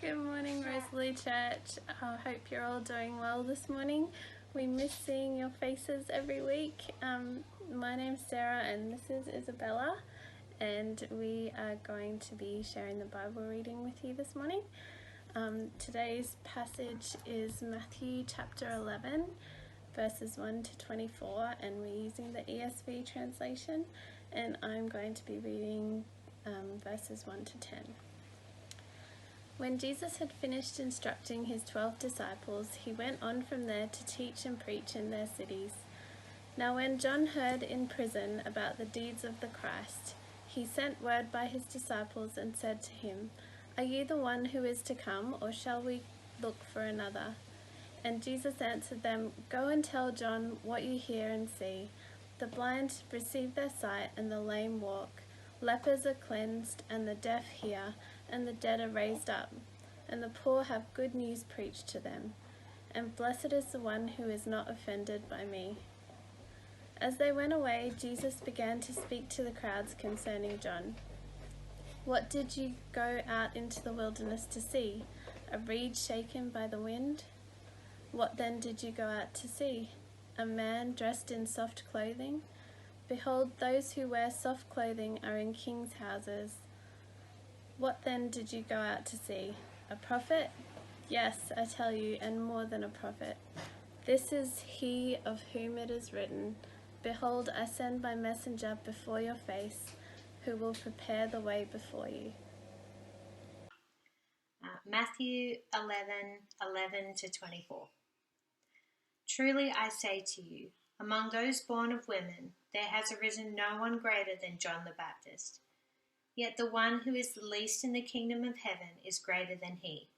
Good morning, Rosalie Church. I hope you're all doing well this morning. We miss seeing your faces every week. My name's Sarah and this is Isabella, and we are going to be sharing the Bible reading with you this morning. Today's passage is Matthew chapter 11, verses 1 to 24, and we're using the ESV translation, and I'm going to be reading verses 1 to 10. When Jesus had finished instructing his 12 disciples, he went on from there to teach and preach in their cities. Now when John heard in prison about the deeds of the Christ, he sent word by his disciples and said to him, "Are you the one who is to come, or shall we look for another?" And Jesus answered them, "Go and tell John what you hear and see. The blind receive their sight, and the lame walk. Lepers are cleansed, and the deaf hear, and the dead are raised up, and the poor have good news preached to them. And blessed is the one who is not offended by me." As they went away, Jesus began to speak to the crowds concerning John. "What did you go out into the wilderness to see? A reed shaken by the wind? What then did you go out to see? A man dressed in soft clothing? Behold, those who wear soft clothing are in kings' houses. What then did you go out to see? A prophet? Yes, I tell you, and more than a prophet. This is he of whom it is written, 'Behold, I send my messenger before your face, who will prepare the way before you.'" Matthew 11:11 to 24. Truly I say to you, among those born of women, there has arisen no one greater than John the Baptist. Yet the one who is the least in the kingdom of heaven is greater than he.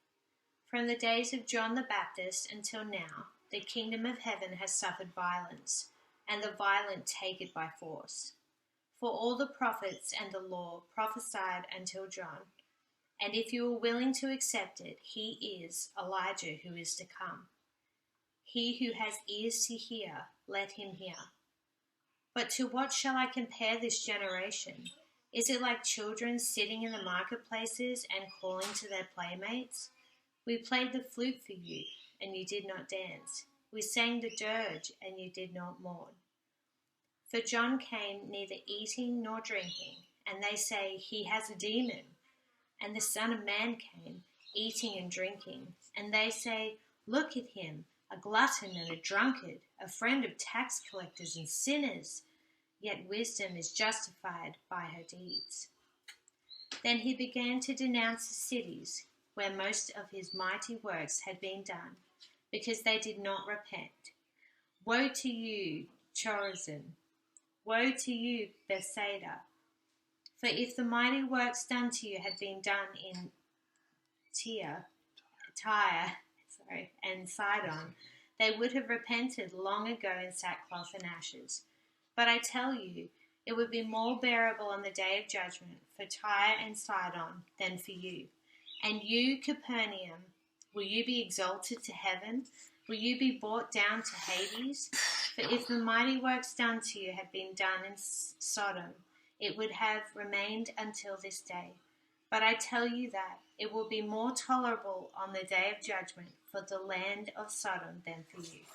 From the days of John the Baptist until now, the kingdom of heaven has suffered violence, and the violent take it by force. For all the prophets and the law prophesied until John, and if you are willing to accept it, he is Elijah who is to come. He who has ears to hear, let him hear. But to what shall I compare this generation? Is it like children sitting in the marketplaces and calling to their playmates? We played the flute for you, and you did not dance. We sang the dirge, and you did not mourn. For John came neither eating nor drinking, and they say he has a demon. And the Son of Man came, eating and drinking, and they say, "Look at him, a glutton and a drunkard, a friend of tax collectors and sinners." Yet wisdom is justified by her deeds. Then he began to denounce the cities where most of his mighty works had been done, because they did not repent. "Woe to you, Chorazin! Woe to you, Bethsaida! For if the mighty works done to you had been done in Tyre, and Sidon, they would have repented long ago in sackcloth and ashes. But I tell you, it would be more bearable on the day of judgment for Tyre and Sidon than for you. And you, Capernaum, will you be exalted to heaven? Will you be brought down to Hades? For if the mighty works done to you had been done in Sodom, it would have remained until this day. But I tell you that it will be more tolerable on the day of judgment for the land of Sodom than for you.